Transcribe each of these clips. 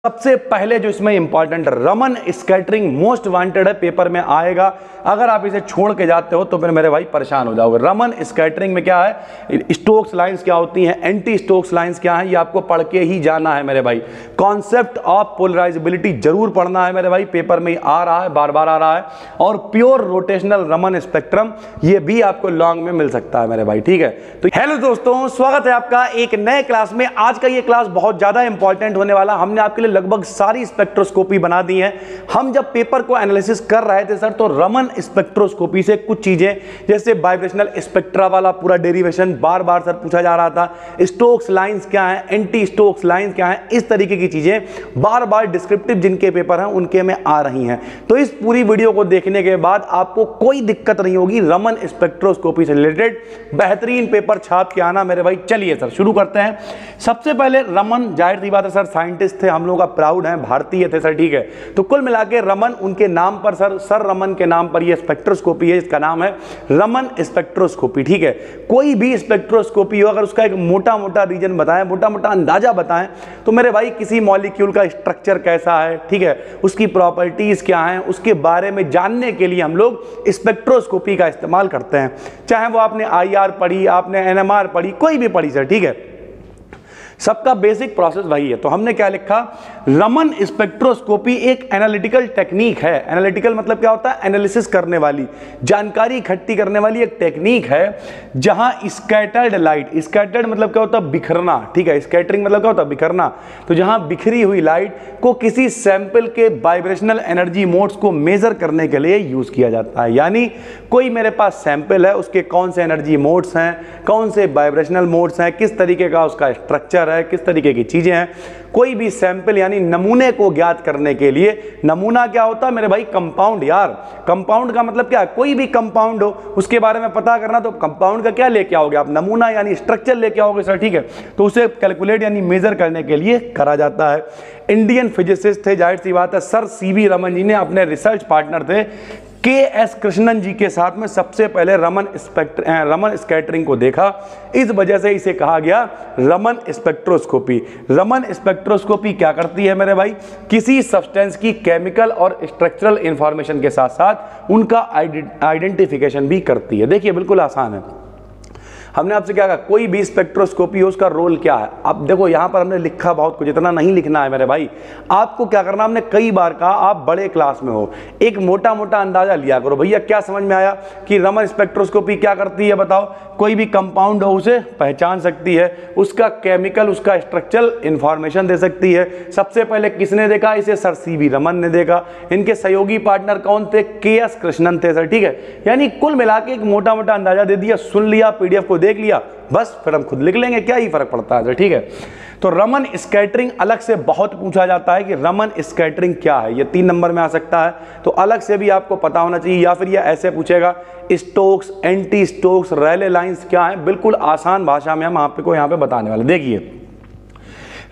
सबसे पहले जो इसमें important Raman scattering most wanted है, पेपर में आएगा। अगर आप इसे छोड़ के जाते हो तो फिर मेरे भाई परेशान हो जाओगे। रमन स्कैटरिंग में क्या है, स्टोक्स लाइंस क्या होती हैं, एंटी स्टोक्स लाइंस क्या है, ये आपको पढ़ के ही जाना है मेरे भाई। कॉन्सेप्ट ऑफ पोलराइजेबिलिटी जरूर पढ़ना है मेरे भाई, पेपर में आ रहा है, बार बार आ रहा है। और प्योर रोटेशनल रमन स्पेक्ट्रम ये भी आपको लॉन्ग में मिल सकता है मेरे भाई, ठीक है। तो हेलो दोस्तों, स्वागत है आपका एक नए क्लास में। आज का ये क्लास बहुत ज्यादा इंपॉर्टेंट होने वाला। हमने आपके लिए लगभग सारी स्पेक्ट्रोस्कोपी बना दी है। हम जब पेपर को एनालिसिस कर रहे थे सर, तो रमन स्पेक्ट्रोस्कोपी से कुछ चीजें जैसे वाइब्रेशनल स्पेक्ट्रा वाला पूरा डेरिवेशन बार बार सर पूछा जा रहा था। स्टोक्स लाइंस क्या है, एंटी स्टोक्स लाइंस क्या है, इस तरीके की चीजें बार बार डिस्क्रिप्टिव जिनके पेपर हैं उनके में आ रही हैं। तो इस पूरी वीडियो को देखने के बाद आपको कोई दिक्कत नहीं होगी। रमन स्पेक्ट्रोस्कोपी से रिलेटेड बेहतरीन पेपर छाप के आना मेरे भाई। चलिए सर शुरू करते हैं। सबसे पहले रमन, जाहिर सी बात है सर, साइंटिस्ट थे, हम लोग का प्राउड है, भारतीय थे सर, ठीक है। तो कुल मिला के रमन उनके नाम पर सर रमन के नाम पर ये स्पेक्ट्रोस्कोपी है, इसका नाम है रमन स्पेक्ट्रोस्कोपी, ठीक है। कोई भी स्पेक्ट्रोस्कोपी हो, अगर उसका एक मोटा मोटा रीजन बताएं, मोटा मोटा अंदाजा बताएं, तो मेरे भाई किसी मॉलिक्यूल का स्ट्रक्चर कैसा है, ठीक है, उसकी प्रॉपर्टीज क्या हैं, उसके बारे में जानने के लिए हम लोग स्पेक्ट्रोस्कोपी का इस्तेमाल करते हैं। चाहे वो आपने IR पढ़ी, आपने NMR पढ़ी, कोई भी पढ़ी सर, ठीक है, सबका बेसिक प्रोसेस वही है। तो हमने क्या लिखा, रमन स्पेक्ट्रोस्कोपी एक एनालिटिकल टेक्निक है। एनालिटिकल मतलब क्या होता है, एनालिसिस करने वाली, जानकारी इकट्ठी करने वाली एक टेक्निक है, जहां स्कैटर्ड लाइट, स्कैटर्ड मतलब क्या होता है, बिखरना, ठीक है, स्कैटरिंग मतलब क्या होता है, बिखरना। तो जहां बिखरी हुई लाइट को किसी सैंपल के वाइब्रेशनल एनर्जी मोड्स को मेजर करने के लिए यूज किया जाता है। यानी कोई मेरे पास सैंपल है, उसके कौन से एनर्जी मोड्स हैं, कौन से वाइब्रेशनल मोड्स हैं, किस तरीके का उसका स्ट्रक्चर है, किस तरीके की चीजें हैं, कोई भी सैंपल यानी नमूने को ज्ञात करने के लिए। नमूना क्या होता है मेरे भाई, कंपाउंड यार। कंपाउंड का मतलब क्या है, कोई भी कंपाउंड हो उसके बारे में पता करना, तो कंपाउंड का क्या लेके आओगे आप, नमूना यानी स्ट्रक्चर लेके आओगे सर, ठीक है। तो उसे कैलकुलेट यानी मेजर करने के लिए करा जाता है। इंडियन फिजिसिस्ट थे, जाहिर सी बात है, सर CV रमन जी ने अपने रिसर्च पार्टनर थे KS कृष्णन जी के साथ में सबसे पहले रमन स्कैटरिंग को देखा। इस वजह से इसे कहा गया रमन स्पेक्ट्रोस्कोपी। रमन स्पेक्ट्रोस्कोपी क्या करती है मेरे भाई, किसी सब्सटेंस की केमिकल और स्ट्रक्चरल इंफॉर्मेशन के साथ साथ उनका आइडेंटिफिकेशन भी करती है। देखिए बिल्कुल आसान है। हमने आपसे क्या कहा, कोई भी स्पेक्ट्रोस्कोपी हो उसका रोल क्या है। अब देखो यहां पर हमने लिखा बहुत कुछ, इतना नहीं लिखना है मेरे भाई। आपको क्या करना, हमने कई बार कहा, आप बड़े क्लास में हो, एक मोटा मोटा अंदाजा लिया करो। भैया क्या समझ में आया कि रमन स्पेक्ट्रोस्कोपी क्या करती है, बताओ। कोई भी कंपाउंड हो उसे पहचान सकती है, उसका केमिकल, उसका स्ट्रक्चरल इंफॉर्मेशन दे सकती है। सबसे पहले किसने देखा इसे, सर CV रमन ने देखा। इनके सहयोगी पार्टनर कौन थे, KS कृष्णन थे सर, ठीक है। यानी कुल मिला के एक मोटा मोटा अंदाजा दे दिया, सुन लिया, PDF को देख लिया, बस फिर हम खुद लिख लेंगे, क्या ही फर्क पड़ता है, ठीक है। तो रमन स्कैटरिंग अलग से बहुत पूछा जाता है कि रमन स्कैटरिंग क्या है, ये 3 नंबर में आ सकता है, तो अलग से भी आपको पता होना चाहिए। या फिर ये ऐसे पूछेगा, Stokes, anti Stokes, Rayleigh lines क्या है, बिल्कुल आसान भाषा में हम आपको यहाँ पे बताने वाले। देखिए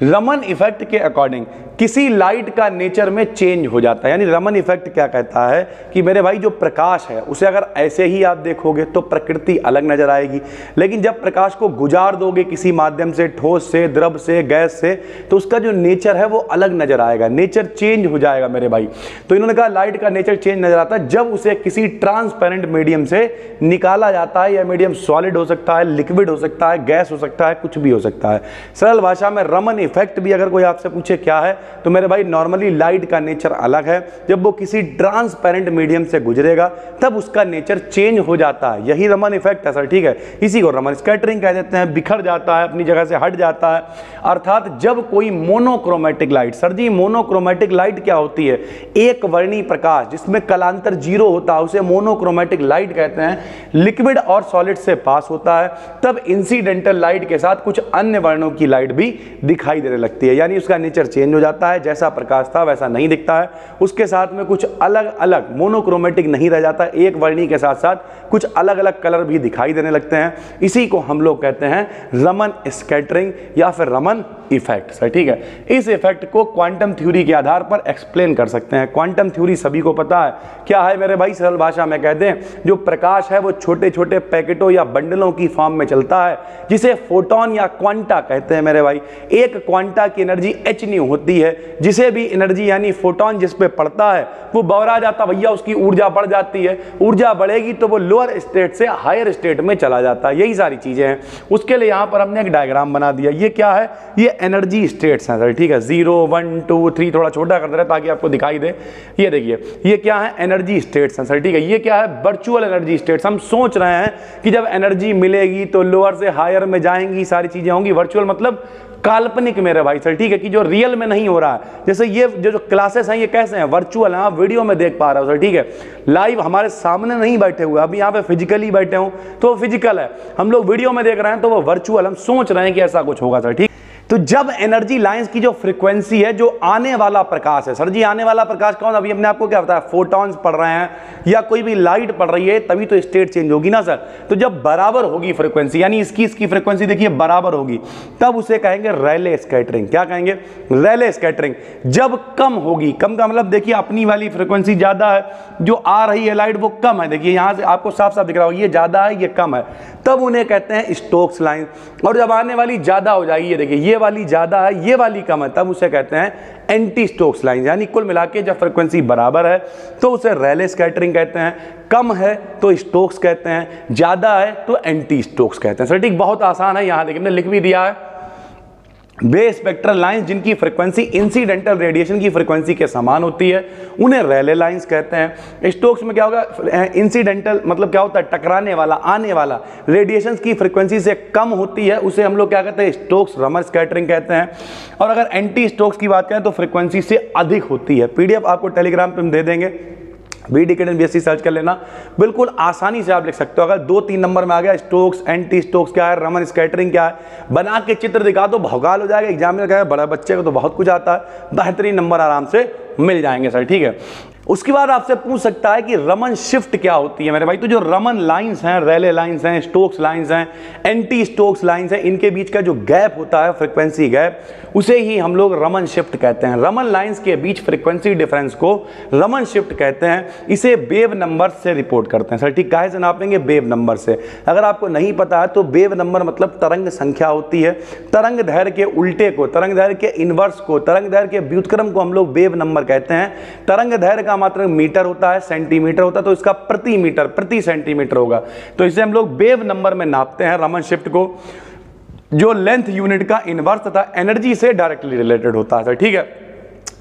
रमन इफेक्ट के अकॉर्डिंग किसी लाइट का नेचर में चेंज हो जाता है। यानी रमन इफेक्ट क्या कहता है कि मेरे भाई जो प्रकाश है उसे अगर ऐसे ही आप देखोगे तो प्रकृति अलग नजर आएगी, लेकिन जब प्रकाश को गुजार दोगे किसी माध्यम से, ठोस से, द्रव से, गैस से, तो उसका जो नेचर है वो अलग नजर आएगा, नेचर चेंज हो जाएगा मेरे भाई। तो इन्होंने कहा लाइट का नेचर चेंज नजर आता है जब उसे किसी ट्रांसपेरेंट मीडियम से निकाला जाता है। यह मीडियम सॉलिड हो सकता है, लिक्विड हो सकता है, गैस हो सकता है, कुछ भी हो सकता है। सरल भाषा में रमन इफेक्ट भी अगर कोई आपसे पूछे क्या है, तो मेरे भाई नॉर्मली लाइट का नेचर अलग है, जब वो किसी ट्रांसपेरेंट मीडियम से गुजरेगा तब उसका नेचर चेंज हो जाता है। यही रमन इफेक्ट है सर, ठीक है। इसी को रमन स्कैटरिंग कह देते हैं। बिखर जाता है, अपनी जगह से हट जाता है, अर्थात जब कोई मोनोक्रोमेटिक लाइट, सर जी मोनोक्रोमेटिक लाइट क्या होती है, एक वर्णी प्रकाश जिसमें कलांतर 0 होता है उसे मोनोक्रोमेटिक लाइट कहते हैं, लिक्विड और सॉलिड से पास होता है, तब इंसिडेंटल लाइट के साथ कुछ अन्य वर्णों की लाइट भी दिखाई देने लगती है। यानी उसका नेचर चेंज हो जाता है, जैसा प्रकाश था वैसा नहीं दिखता है, उसके साथ में कुछ अलग अलग, मोनोक्रोमेटिक नहीं रह जाता, एक वर्णी के साथ साथ कुछ अलग अलग कलर भी दिखाई देने लगते हैं। इसी को हम लोग कहते हैं रमन स्कैटरिंग या फिर रमन इफेक्ट सर, ठीक है। इस इफेक्ट को क्वांटम थ्योरी के आधार पर एक्सप्लेन कर सकते हैं। क्वांटम थ्योरी सभी को पता है क्या है मेरे भाई, सरल भाषा में कहते हैं जो प्रकाश है वो छोटे छोटे पैकेटों या बंडलों की फॉर्म में चलता है, जिसे फोटोन या क्वांटा कहते हैं मेरे भाई। एक क्वांटा की एनर्जी h न्यू होती है, जिसे भी एनर्जी यानी फोटोन जिस पे पड़ता है वो बवरा जाता भैया, उसकी ऊर्जा बढ़ जाती है। ऊर्जा बढ़ेगी तो वो लोअर स्टेट से हायर स्टेट में चला जाता है। यही सारी चीजें हैं। उसके लिए यहां पर हमने एक डायग्राम बना दिया। ये क्या है? ये एनर्जी स्टेट्स हैं सर, ठीक है। 0 1 2 3 थोड़ा छोटा कर दे रहे ताकि आपको दिखाई दे। ये देखिए, ये क्या है? एनर्जी स्टेट्स हैं सर, ठीक है। ये क्या है? Virtual energy states. हम सोच रहे हैं कि जब एनर्जी मिलेगी तो लोअर से हायर में जाएंगी, सारी चीजें होंगी। वर्चुअल मतलब काल्पनिक मेरे भाई सर, ठीक है, कि जो रियल में नहीं हो रहा है। जैसे ये जो क्लासेस हैं ये कैसे हैं? वर्चुअल हैं, आप वीडियो में देख पा रहे हो सर, ठीक है। लाइव हमारे सामने नहीं बैठे हुए, अभी यहाँ पे फिजिकली बैठे हो तो वो फिजिकल है, हम लोग वीडियो में देख रहे हैं तो वो वर्चुअल। हम सोच रहे हैं कि ऐसा कुछ होगा सर, ठीक। तो जब एनर्जी लाइंस की जो फ्रीक्वेंसी है, जो आने वाला प्रकाश है सर जी, आने वाला प्रकाश कौन? अभी हमने आपको क्या बताया? फोटॉन्स पढ़ रहे हैं या कोई भी लाइट पढ़ रही है, तभी तो स्टेट चेंज होगी ना सर। तो जब बराबर होगी फ्रीक्वेंसी, यानी इसकी फ्रीक्वेंसी देखिए बराबर होगी, तब उसे कहेंगे रैले स्कैटरिंग। क्या कहेंगे? Rayleigh scattering. जब कम होगी, कम का मतलब देखिए अपनी वाली फ्रीक्वेंसी ज्यादा है, जो आ रही है लाइट वो कम है। देखिए यहां से आपको साफ साफ दिख रहा होगा, ये ज्यादा है ये कम है, तब उन्हें कहते हैं स्टोक्स लाइन। और जब आने वाली ज्यादा हो जाएगी, ये देखिए ये वाली ज्यादा है ये वाली कम है, तब उसे कहते हैं एंटी स्टोक्स लाइन। यानी कुल मिला के जब फ्रीक्वेंसी बराबर है तो उसे रैले स्कैटरिंग कहते हैं, कम है तो स्टोक्स कहते हैं, ज्यादा है तो एंटी स्टोक्स कहते हैं सर, ठीक। बहुत आसान है। यहां देखिए हमने लिख भी दिया है, बे स्पेक्ट्रल लाइंस जिनकी फ्रीक्वेंसी इंसिडेंटल रेडिएशन की फ्रीक्वेंसी के समान होती है उन्हें रैले लाइंस कहते हैं। स्टोक्स में क्या होगा? इंसिडेंटल मतलब क्या होता है? टकराने वाला, आने वाला रेडिएशन की फ्रीक्वेंसी से कम होती है, उसे हम लोग क्या कहते हैं? स्टोक्स रमन स्कैटरिंग कहते हैं। और अगर एंटी स्टोक्स की बात करें तो फ्रीक्वेंसी से अधिक होती है। पीडीएफ आपको टेलीग्राम पे हम दे देंगे, BD सर्च कर लेना, बिल्कुल आसानी से आप लिख सकते हो। अगर 2-3 नंबर में आ गया स्टोक्स, एंटी स्टोक्स क्या है, रमन स्कैटरिंग क्या है, बना के चित्र दिखा दो, भौकाल हो जाएगा। एग्जाम में क्या है, बड़ा बच्चे को तो बहुत कुछ आता है, बेहतरीन नंबर आराम से मिल जाएंगे सर, ठीक है। उसके बाद आपसे पूछ सकता है कि रमन शिफ्ट क्या होती है मेरे भाई। तो जो रमन लाइंस हैं, रैले लाइंस हैं, स्टोक्स लाइंस हैं, एंटी स्टोक्स लाइंस हैं, इनके बीच का जो गैप होता है, फ्रीक्वेंसी गैप, उसे ही हम लोग रमन शिफ्ट कहते हैं। रमन लाइंस के बीच फ्रीक्वेंसी डिफरेंस को रमन शिफ्ट कहते हैं। इसे वेव नंबर से रिपोर्ट करते हैं सर, ठीक। काहे से नापेंगे? वेव नंबर से। अगर आपको नहीं पता है तो वेव नंबर मतलब तरंग संख्या होती है। तरंग दैर्घ्य के उल्टे को, तरंग दैर्घ्य के इनवर्स को, तरंग दैर्घ्य के व्युत्क्रम को हम लोग वेव नंबर कहते हैं। तरंग दैर्घ्य का मात्रक मीटर होता है, सेंटीमीटर होता है, तो इसका प्रति मीटर प्रति सेंटीमीटर होगा। तो इसे हम लोग वेव नंबर में नापते हैं रमन शिफ्ट को, जो लेंथ यूनिट का इनवर्स तथा एनर्जी से डायरेक्टली रिलेटेड होता है, ठीक है।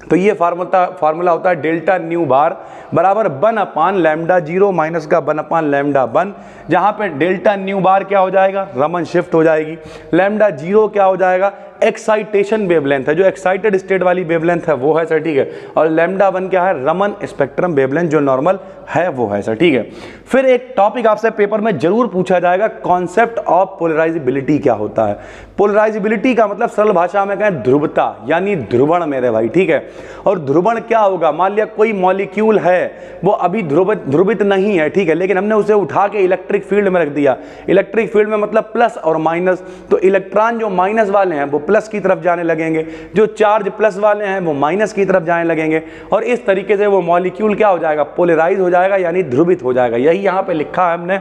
तो ये फार्मूला होता है डेल्टा न्यू बार बराबर 1/λ0 माइनस का 1/λ1, जहां पे डेल्टा न्यू बार क्या हो जाएगा? रमन शिफ्ट हो जाएगी। λ0 क्या हो जाएगा? एक्साइटेशन वेवलेंथ है, जो एक्साइटेड स्टेट वाली वेवलेंथ है वो है सर, ठीक है। और λ1 क्या है? रमन स्पेक्ट्रम वेवलेंथ, जो नॉर्मल है वो है सर, ठीक है। फिर एक टॉपिक आपसे पेपर में जरूर पूछा जाएगा, कॉन्सेप्ट ऑफ पोलराइजेबिलिटी क्या होता है। पोलराइजेबिलिटी का मतलब सरल भाषा में कहें ध्रुवता, यानी ध्रुवण मेरे भाई, ठीक है। और ध्रुवण क्या होगा? मान लिया कोई मॉलिक्यूल है, वो अभी ध्रुवित नहीं है, ठीक है, लेकिन हमने उसे उठा के इलेक्ट्रिक फील्ड में रख दिया। इलेक्ट्रिक फील्ड में मतलब प्लस और माइनस, तो इलेक्ट्रॉन जो माइनस वाले हैं वो प्लस की तरफ जाने लगेंगे, जो चार्ज प्लस वाले हैं वो माइनस की तरफ जाने लगेंगे, और इस तरीके से वो मॉलिक्यूल क्या हो जाएगा? पोलराइज हो जाएगा, यानी ध्रुवित हो जाएगा। यही यहां पे लिखा है हमने।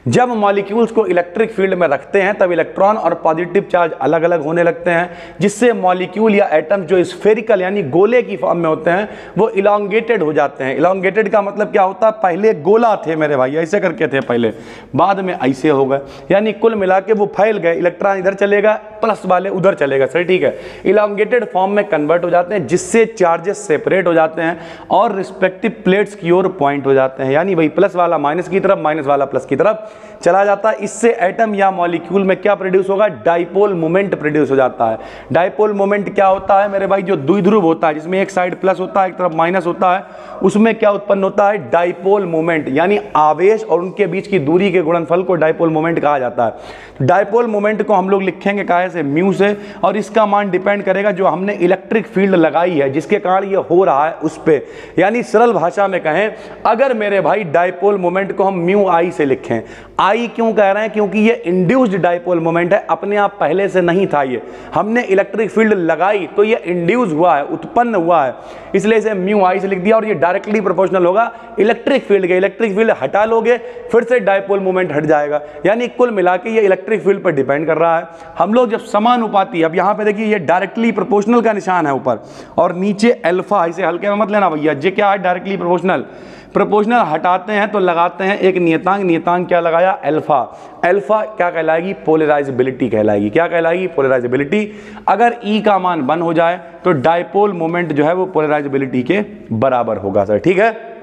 जब मॉलिक्यूल्स को इलेक्ट्रिक फील्ड में रखते हैं तब इलेक्ट्रॉन और पॉजिटिव चार्ज अलग अलग होने लगते हैं, जिससे मॉलिक्यूल या एटम जो स्फेरिकल यानी गोले की फॉर्म में होते हैं वो इलॉन्गेटेड हो जाते हैं। इलॉन्गेटेड का मतलब क्या होता है? पहले गोला थे मेरे भाई, ऐसे करके थे पहले, बाद में ऐसे हो गए, यानी कुल मिला के वो फैल गए। इलेक्ट्रॉन इधर चलेगा, प्लस वाले उधर चलेगा सर, ठीक है। इलॉन्गेटेड फॉर्म में कन्वर्ट हो जाते हैं, जिससे चार्जेस सेपरेट हो जाते हैं और रिस्पेक्टिव प्लेट्स की ओर पॉइंट हो जाते हैं, यानी भाई प्लस वाला माइनस की तरफ, माइनस वाला प्लस की तरफ चला जाता है। इससे एटम या मॉलिक्यूल में क्या प्रोड्यूस होगा? डाइपोल मोमेंट प्रोड्यूस हो जाता है। डाइपोल मोमेंट क्या होता है मेरे भाई? जो द्विध्रुव होता है, जिसमें एक साइड प्लस होता है एक तरफ माइनस होता है, उसमें क्या उत्पन्न होता है? डाइपोल मोमेंट, यानी आवेश और उनके बीच की दूरी के गुणनफल को डाइपोल मोमेंट कहा जाता है। डाइपोल मोमेंट को हम लोग लिखेंगे काहे से? म्यू से, और इसका मान डिपेंड करेगा जो हमने इलेक्ट्रिक फील्ड लगाई है जिसके कारण ये हो रहा है उस पर। यानी सरल भाषा में कहें, अगर मेरे भाई डाइपोल मोमेंट को हम म्यू आई से लिखें, आई क्यों कह रहे हैं? क्योंकि ये इंड्यूस्ड डाइपोल मोमेंट है, अपने आप पहले से नहीं था, ये हमने इलेक्ट्रिक फील्ड लगाई तो ये इंड्यूस हुआ है, उत्पन्न हुआ है, इसलिए इसे म्यू आई से लिख दिया। और ये डायरेक्टली प्रोपोर्शनल होगा इलेक्ट्रिक फील्ड के। इलेक्ट्रिक फील्ड हटा लोगे फिर से डाइपोल मोमेंट हट जाएगा, यानी कुल मिला के ये इलेक्ट्रिक फील्ड पर डिपेंड कर रहा है। हम लोग जब समानुपाती, अब यहां पे देखिए ये डायरेक्टली प्रोपोर्शनल का निशान है ऊपर और नीचे अल्फा, इसे हल्के में मत लेना भैया, ये क्या है? Directly proportional. प्रोपोर्शनल हटाते हैं तो लगाते हैं एक नियतांक, नियतांक क्या लगाया? अल्फा। अल्फा क्या कहलाएगी? पोलराइजेबिलिटी कहलाएगी। क्या कहलाएगी? पोलराइजेबिलिटी। अगर ई का मान 1 हो जाए तो डाइपोल मोमेंट जो है वो पोलराइजेबिलिटी के बराबर होगा सर, ठीक है।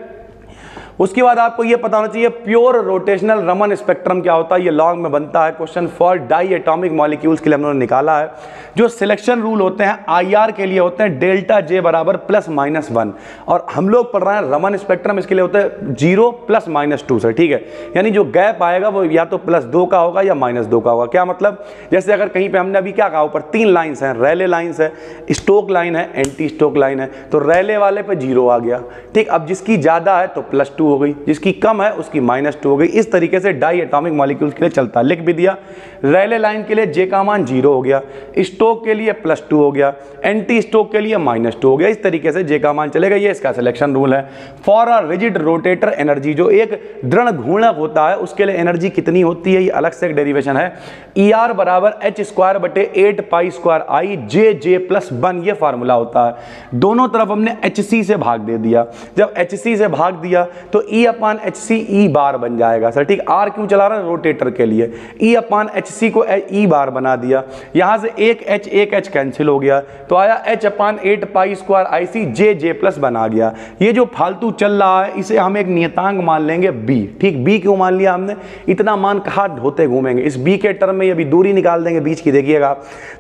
उसके बाद आपको ये पता होना चाहिए प्योर रोटेशनल रमन स्पेक्ट्रम क्या होता है। ये लॉन्ग में बनता है question, for diatomic molecules के लिए हम लोगों ने निकाला है। जो सिलेक्शन रूल होते हैं आईआर के लिए होते हैं डेल्टा जे बराबर +-1, और हम लोग पढ़ रहे हैं रमन स्पेक्ट्रम, इसके लिए होता है 0 +-2 सर, ठीक है। यानी जो गैप आएगा वो या तो +2 का होगा या -2 का होगा। क्या मतलब? जैसे अगर कहीं पे हमने अभी क्या कहा, ऊपर 3 लाइन्स हैं, रैले लाइन्स है, स्टोक लाइन है, एंटी स्टोक लाइन है, तो रैले वाले पे 0 आ गया, ठीक। अब जिसकी ज्यादा है तो +2 हो गई, जिसकी कम है उसकी -2 हो गई। इस तरीके से डाई एटॉमिक मॉलिक्यूल्स के लिए चलता है। लिख भी दिया, रैले लाइन के लिए जे का मान 0 हो गया, स्टोक के लिए +2 हो गया, एंटी स्टोक के लिए -2 हो गया। इस तरीके से जे का मान चलेगा, ये इसका सिलेक्शन रूल है। For a rigid rotator energy, जो एक दृढ़ घूर्णक होता है उसके लिए एनर्जी कितनी होती है, ये अलग से एक डेरिवेशन है। ER बराबर h²/8π² IJJ+1, ये फार्मूला होता है। दोनों तरफ हमने HC से भाग दे दिया। जब HC से भाग दिया तो E/HC E बार बन जाएगा सर, ठीक। R क्यों चला रहा है? रोटेटर के लिए। E/HC को E बार बना दिया, यहां से एक H कैंसिल हो गया तो आया H/8π² ICJJ+ आ गया। ये जो फालतू चल रहा है इसे हम एक नियतांक मान लेंगे B, ठीक। B क्यों मान लिया हमने? इतना मान कहाँ ढोते घूमेंगे, इस B के टर्म में अभी दूरी निकाल देंगे बीच की, देखिएगा।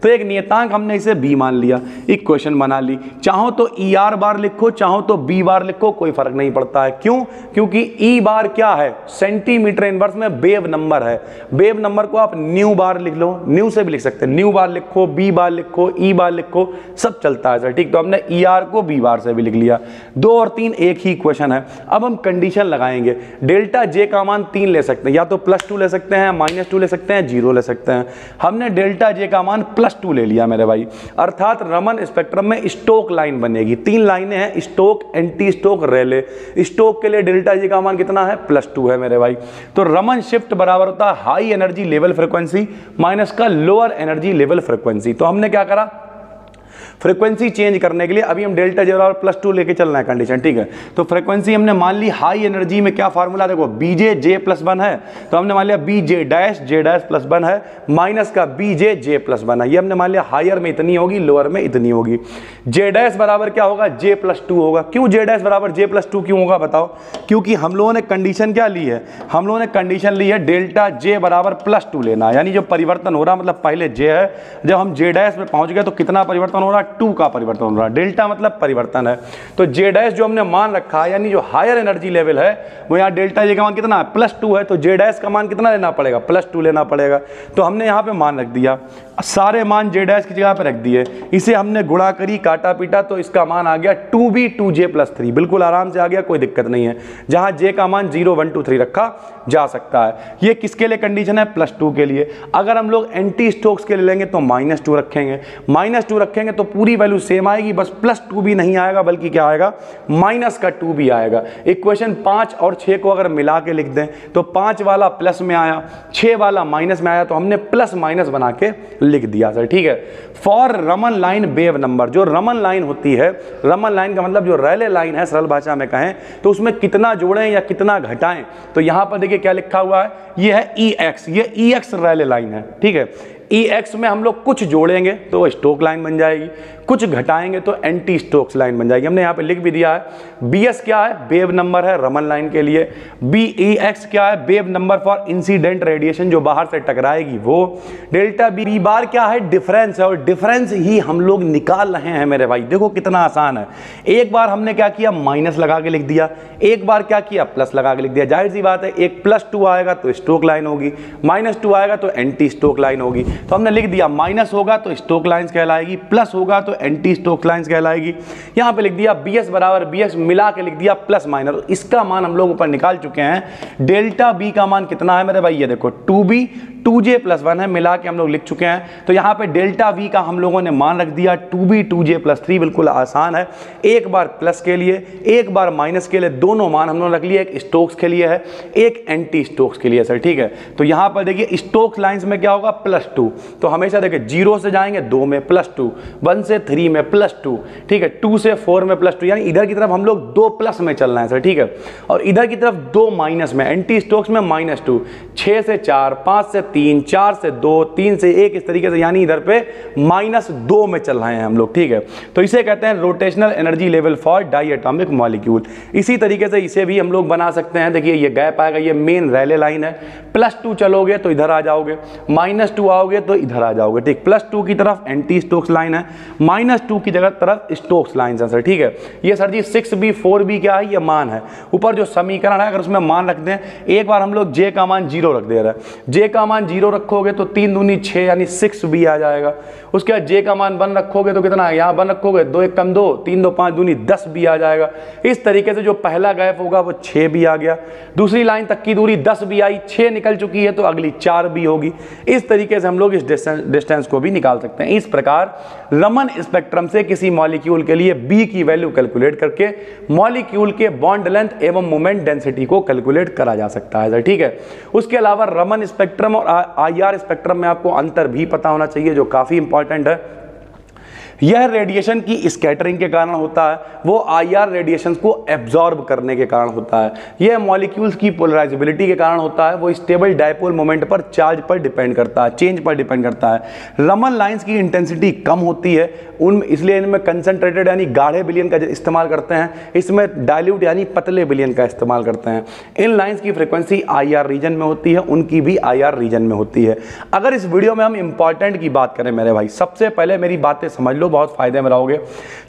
तो एक नियतांक हमने इसे B मान लिया, इक्वेशन बना ली। चाहो तो ER बार लिखो, चाहो तो B बार लिखो, कोई फर्क नहीं पड़ता है। क्यों? क्योंकि E बार क्या है? सेंटीमीटर इनवर्स में वेव नंबर है। वेव नंबर को आप न्यू बार लिख लो, न्यू से भी लिख सकते हैं, न्यू बार लिखो, B बार लिखो, E बार लिखो, सब चलता है सर, ठीक। तो हमने ER को B बार से भी लिख लिया। 2 और 3 एक ही इक्वेशन है। अब हम कंडीशन लगाएंगे, डेल्टा J का मान 3 ले सकते हैं, या तो +2 ले सकते हैं, -2 ले सकते हैं, 0 ले सकते हैं। हमने डेल्टा J का मान +2 ले लिया मेरे भाई, अर्थात रमन स्पेक्ट्रम में स्टोक लाइन बनेगी। 3 लाइनें हैं, स्टोक, एंटी स्टोक, रेले। स्टोक के लिए डेल्टा J का मान कितना है? +2 है मेरे भाई। तो रमन शिफ्ट बराबर होता है high energy level frequency minus का लोअर एनर्जी लेवल फ्रीक्वेंसी। तो हमने क्या करा, फ्रीक्वेंसी चेंज करने के लिए अभी हम डेल्टा J बराबर +2 लेके चलना है कंडीशन, ठीक है। तो फ्रीक्वेंसी हमने मान ली, हाई एनर्जी में क्या फार्मूला देखो, BJ+1 है, तो हमने मान लिया BJ'+1 है, माइनस का BJ+1 है। ये हमने मान लिया हायर में इतनी होगी, लोअर में इतनी होगी। J' बराबर क्या होगा? J+2 होगा। क्यों J' बराबर J+2 क्यों होगा बताओ? क्योंकि हम लोगों ने कंडीशन क्या ली है? हम लोगों ने कंडीशन ली है डेल्टा J बराबर +2 लेना, यानी जो परिवर्तन हो रहा, मतलब पहले J है, जब हम J' में पहुंच गए तो कितना परिवर्तन हो रहा? 2 का परिवर्तन हो रहा है। डेल्टा मतलब परिवर्तन है। तो J' जो हमने मान रखा है, यानी जो हायर एनर्जी लेवल है वो यहाँ डेल्टा J का मान कितना है? +2 है, तो J' का मान कितना लेना पड़ेगा? +2 लेना पड़ेगा। तो हमने यहाँ पे मान रख दिया, सारे मान J' की जगह पे रख दिए, इसे हमने गुणा करी, काटा पीटा, तो इसका मान आ गया 2B 2J+3, बिल्कुल आराम से आ गया, कोई दिक्कत नहीं है। जहाँ J का मान 0 1 2 3 रखा जा सकता है। ये किसके लिए कंडीशन है? +2 के लिए। अगर हम लोग एंटी स्टोक्स के लिए लेंगे तो -2 रखेंगे, -2 रखेंगे तो पूरी वैल्यू सेम आएगी, बस +2 भी नहीं आएगा, बल्कि क्या आएगा? -2 भी आएगा। इक्वेशन 5 और 6 को अगर मिला के लिख दें तो 5 वाला प्लस में आया, 6 वाला माइनस में आया, तो हमने प्लस माइनस बना के लिख दिया सर, ठीक है। For Raman line wave number, जो रमन लाइन होती है, रमन लाइन का मतलब जो रैले लाइन है, सरल भाषा में कहें तो उसमें कितना जोड़ें या कितना घटाएं, तो यहां पर देखिए क्या लिखा हुआ है, ये है EX, ये EX रैले लाइन है, ठीक है। EX में हम लोग कुछ जोड़ेंगे तो वो स्टोक लाइन बन जाएगी, कुछ घटाएंगे तो एंटी स्टोक्स लाइन बन जाएगी। हमने यहाँ पे लिख भी दिया है। BS क्या है? वेव नंबर है रमन लाइन के लिए। BEX क्या है? Wave number for incident radiation, जो बाहर से टकराएगी वो। डेल्टा B बार क्या है? डिफरेंस है, और डिफरेंस ही हम लोग निकाल रहे हैं मेरे भाई। देखो कितना आसान है। एक बार हमने क्या किया? माइनस लगा के लिख दिया, एक बार क्या किया? प्लस लगा के लिख दिया। जाहिर सी बात है, एक +2 आएगा तो स्टोक लाइन होगी, -2 आएगा तो एंटी स्टोक लाइन होगी। तो हमने लिख दिया, माइनस होगा तो स्टोक लाइन्स कहलाएगी, प्लस होगा तो एंटी स्टोक्स लाइंस कहलाएगी। यहाँ पे लिख दिया BS बराबर BX मिला के लिख दिया प्लस माइनस, इसका मान हम लोग ऊपर निकाल चुके हैं। डेल्टा B का मान कितना है मेरे भाई, ये देखो 2B 2J + 1 है, मिला के हम लोग लिख चुके हैं। तो यहाँ पे डेल्टा V का हम लोगों ने मान रख दिया 2B 2J + 3, बिल्कुल आसान है। एक बार प्लस के लिए एक बार माइनस के लिए, दोनों मान हम लोगों ने रख लिया, एक स्टोक्स के लिए है एक एंटी स्टोक्स के लिए सर, ठीक है। तो यहाँ पर देखिए स्टोक्स लाइंस में क्या होगा +2, तो हमेशा देखिए 0 से जाएंगे 2 में +2, 1 से 3 में +2, ठीक है, 2 से 4 में +2, यानी इधर की तरफ हम लोग 2 प्लस में चलना है सर, ठीक है। और इधर की तरफ 2 माइनस में, एंटी स्टोक्स में -2, 6 से 4, 5 से 3, 4 से 2, 3 से 1, इस तरीके से, यानी इधर पे -2 में चल रहे हैं हम लोग, ठीक है। तो इसे कहते हैं rotational energy level for diatomic molecule. इसी तरीके से इसे भी हम लोग बना सकते हैं। देखिए ये गैप आएगा, ये मेन रैले लाइन है, +2 चलोगे तो इधर आ जाओगे, -2 आओगे तो इधर आ जाओगे, ठीक। +2 की तरफ एंटी स्टोक्स लाइन है, -2 की जगह तरफ स्टोक्स लाइन है सर, ठीक है। ये सर जी 6B 4B क्या है, ये मान है। ऊपर जो समीकरण है अगर उसमें मान रखते हैं, एक बार हम लोग J का मान 0 रख दे रहे हैं, J का मान 0 रखोगे तो 3 दूनी 6 यानी 6B आ जाएगा। उसके बाद J का मान 1 रखोगे तो कितना है, यहाँ 1 रखोगे 2 1 कम 2, 3 2 5 दूनी 10B आ जाएगा। इस तरीके से जो पहला गैप होगा वो 6B आ गया, दूसरी लाइन तक की दूरी 10B आई, 6 निकल चुकी है तो अगली 4B होगी। इस तरीके से हम लोग इस डिस्टेंस को भी निकाल सकते हैं। इस प्रकार रमन स्पेक्ट्रम से किसी मॉलिक्यूल के लिए B की वैल्यू कैलकुलेट करके मॉलिक्यूल के बॉन्ड लेंथ एवं मोमेंट डेंसिटी को कैलकुलेट करा जा सकता है सर, ठीक है। उसके अलावा रमन स्पेक्ट्रम और IR स्पेक्ट्रम में आपको अंतर भी पता होना चाहिए, जो काफी इंपॉर्टेंट है। यह रेडिएशन की स्कैटरिंग के कारण होता है, वो IR रेडिएशन को एब्जॉर्ब करने के कारण होता है। यह मॉलिक्यूल्स की पोलराइजेबिलिटी के कारण होता है, वो स्टेबल डायपोल मोमेंट पर चार्ज पर डिपेंड करता है, चेंज पर डिपेंड करता है। रमन लाइंस की इंटेंसिटी कम होती है इसलिए इनमें कंसंट्रेटेड यानी गाढ़े विलयन का इस्तेमाल करते हैं, इसमें डाइल्यूट यानी पतले विलयन का इस्तेमाल करते हैं। इन लाइंस की फ्रीक्वेंसी IR रीजन में होती है, उनकी भी IR रीजन में होती है। अगर इस वीडियो में हम इंपॉर्टेंट की बात करें मेरे भाई, सबसे पहले मेरी बातें समझ लो, बहुत फायदे में रहोगे।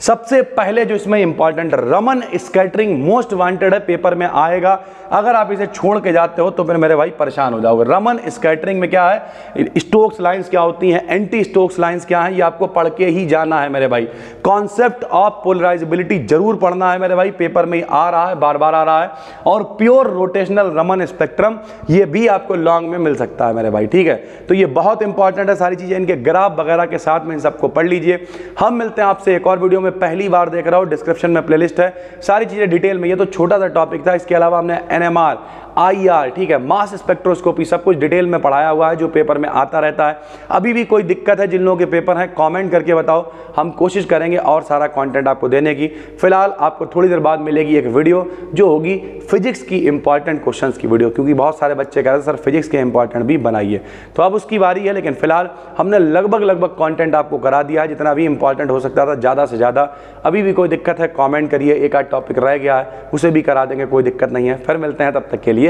सबसे पहले जो इसमें important, Raman scattering most wanted है, पेपर में आएगा। अगर आप इसे छोड़ के जाते हो तो फिर मेरे भाई परेशान हो जाओगे। रमन स्कैटरिंग में क्या है, स्टोक्स लाइंस क्या होती हैं, एंटी स्टोक्स लाइंस क्या है, ये आपको पढ़ के ही जाना है मेरे भाई। कॉन्सेप्ट ऑफ पोलराइजेबिलिटी जरूर पढ़ना है मेरे भाई, पेपर में आ रहा है, बार बार आ रहा है। और प्योर रोटेशनल रमन स्पेक्ट्रम, ये भी आपको लॉन्ग में मिल सकता है मेरे भाई, ठीक है। तो ये बहुत इंपॉर्टेंट है, सारी चीजें इनके ग्राफ वगैरह के साथ में इन सबको पढ़ लीजिए। हम मिलते हैं आपसे एक और वीडियो में, पहली बार देख रहा हो डिस्क्रिप्शन में प्लेलिस्ट है, सारी चीजें डिटेल में। ये तो छोटा सा टॉपिक था, इसके अलावा हमने NMR IR, ठीक है, मास स्पेक्ट्रोस्कोपी, सब कुछ डिटेल में पढ़ाया हुआ है, जो पेपर में आता रहता है। अभी भी कोई दिक्कत है जिन लोगों के पेपर हैं, कमेंट करके बताओ, हम कोशिश करेंगे और सारा कंटेंट आपको देने की। फिलहाल आपको थोड़ी देर बाद मिलेगी एक वीडियो जो होगी फिजिक्स की इंपॉर्टेंट क्वेश्चंस की वीडियो, क्योंकि बहुत सारे बच्चे कह रहे हैं सर फिजिक्स के इंपॉर्टेंट भी बनाइए, तो अब उसकी बारी है। लेकिन फिलहाल हमने लगभग कंटेंट आपको करा दिया है, जितना भी इंपॉर्टेंट हो सकता था, ज़्यादा से ज़्यादा। अभी भी कोई दिक्कत है कमेंट करिए, एक आध टॉपिक रह गया है उसे भी करा देंगे, कोई दिक्कत नहीं है। फिर मिलते हैं, तब तक के लिए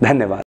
धन्यवाद।